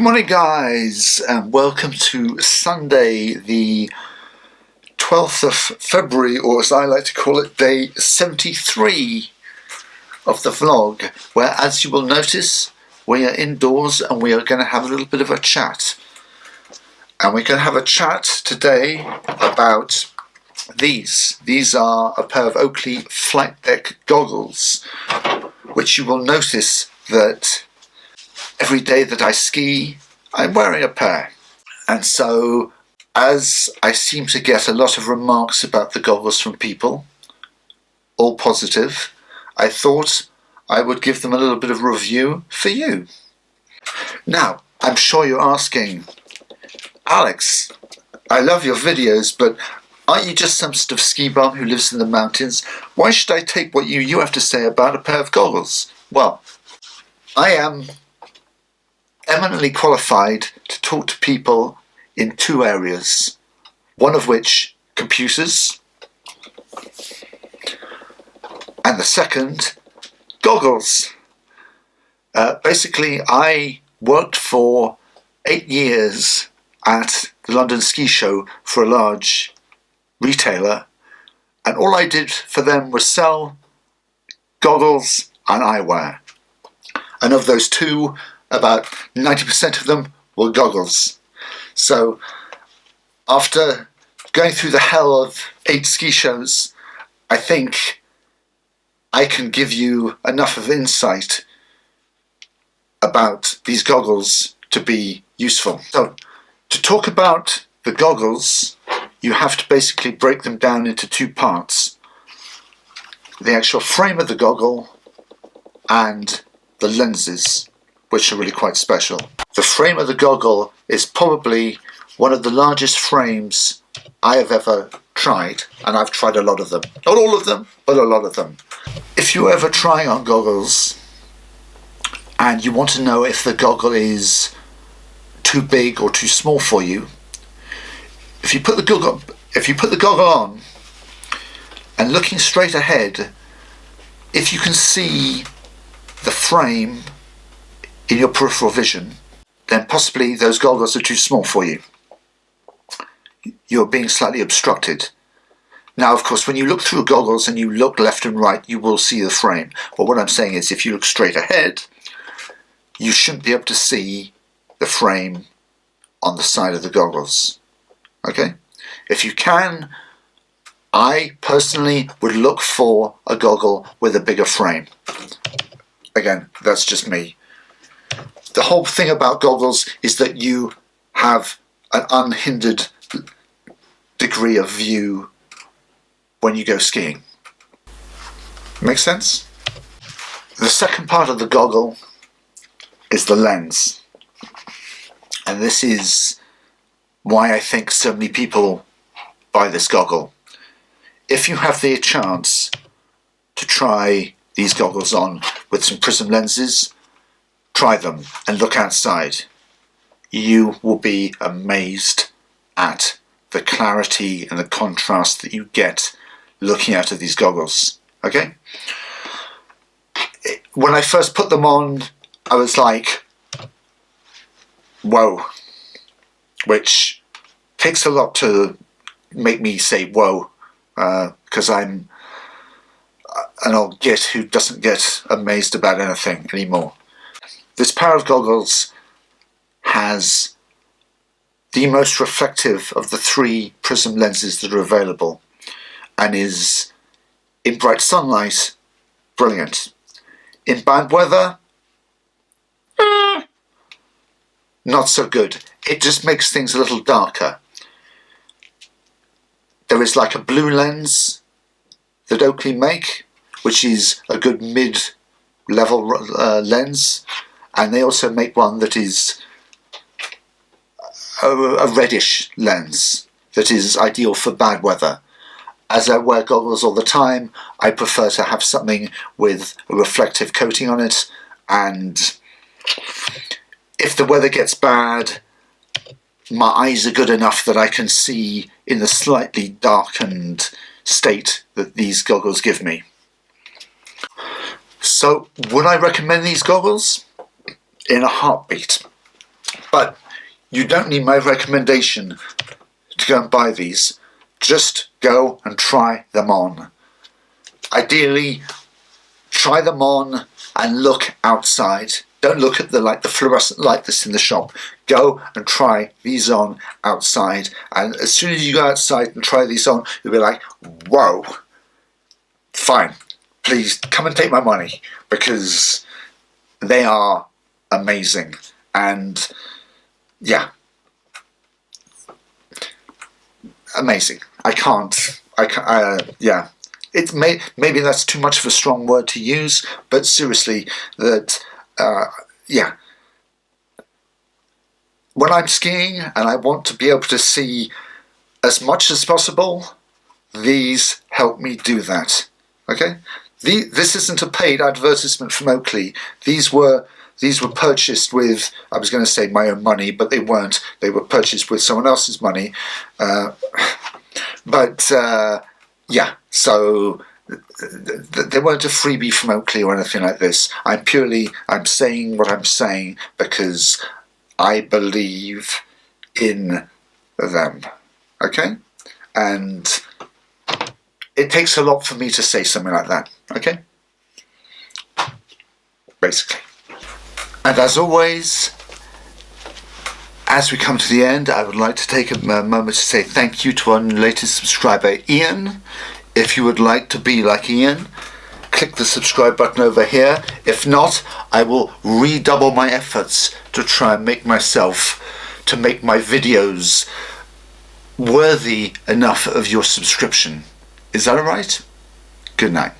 Good morning guys, and welcome to Sunday the 12th of February, or as I like to call it, day 73 of the vlog, where, as you will notice, we are indoors and we are going to have a little bit of a chat. And we're going to have a chat today about these. These are a pair of Oakley flight deck goggles, which you will notice that every day that I ski, I'm wearing a pair. And so, as I seem to get a lot of remarks about the goggles from people, all positive, I thought I would give them a little bit of review for you. Now, I'm sure you're asking, Alex, I love your videos, but aren't you just some sort of ski bum who lives in the mountains? Why should I take what you have to say about a pair of goggles? Well, I am eminently qualified to talk to people in two areas, one of which computers, and the second goggles. Basically, I worked for 8 years at the London Ski Show for a large retailer, and all I did for them was sell goggles and eyewear, and of those two, about 90% of them were goggles. So after going through the hell of 8 ski shows, I think I can give you enough of insight about these goggles to be useful. So to talk about the goggles, you have to basically break them down into two parts: the actual frame of the goggle and the lenses, which are really quite special. The frame of the goggle is probably one of the largest frames I have ever tried, and I've tried a lot of them. Not all of them, but a lot of them. If you're ever trying on goggles and you want to know if the goggle is too big or too small for you, if you put the goggle on and looking straight ahead, if you can see the frame in your peripheral vision, then possibly those goggles are too small for you. You're being slightly obstructed. Now, of course, when you look through goggles and you look left and right, you will see the frame. But what I'm saying is, if you look straight ahead, you shouldn't be able to see the frame on the side of the goggles. Okay? If you can, I personally would look for a goggle with a bigger frame. Again, that's just me. The whole thing about goggles is that you have an unhindered degree of view when you go skiing. Make sense? The second part of the goggle is the lens. And this is why I think so many people buy this goggle. If you have the chance to try these goggles on with some Prizm lenses, try them and look outside. You will be amazed at the clarity and the contrast that you get looking out of these goggles. Okay? When I first put them on, I was like, whoa, which takes a lot to make me say whoa, because I'm an old git who doesn't get amazed about anything anymore. This pair of goggles has the most reflective of the 3 Prizm lenses that are available, and is, in bright sunlight, brilliant. In bad weather, not so good. It just makes things a little darker. There is like a blue lens that Oakley make, which is a good mid-level lens. And they also make one that is a reddish lens that is ideal for bad weather. As I wear goggles all the time, I prefer to have something with a reflective coating on it, and if the weather gets bad, my eyes are good enough that I can see in the slightly darkened state that these goggles give me. So, would I recommend these goggles? In a heartbeat. But you don't need my recommendation to go and buy these. Just go and try them on. Ideally, try them on and look outside. Don't look at the fluorescent light that's in the shop. Go and try these on outside. And as soon as you go outside and try these on, you'll be like, whoa, fine. Please come and take my money, because they are amazing. And yeah, amazing. Yeah. Maybe that's too much of a strong word to use, but seriously, yeah. When I'm skiing and I want to be able to see as much as possible, these help me do that. Okay? This isn't a paid advertisement from Oakley. These were purchased with, I was going to say my own money, but they weren't. They were purchased with someone else's money. Yeah, so they weren't a freebie from Oakley or anything like this. I'm saying what I'm saying because I believe in them. Okay? And it takes a lot for me to say something like that. Okay? Basically. And as always, as we come to the end, I would like to take a moment to say thank you to our latest subscriber, Ian. If you would like to be like Ian, click the subscribe button over here. If not, I will redouble my efforts to try and make my videos worthy enough of your subscription. Is that alright? Good night.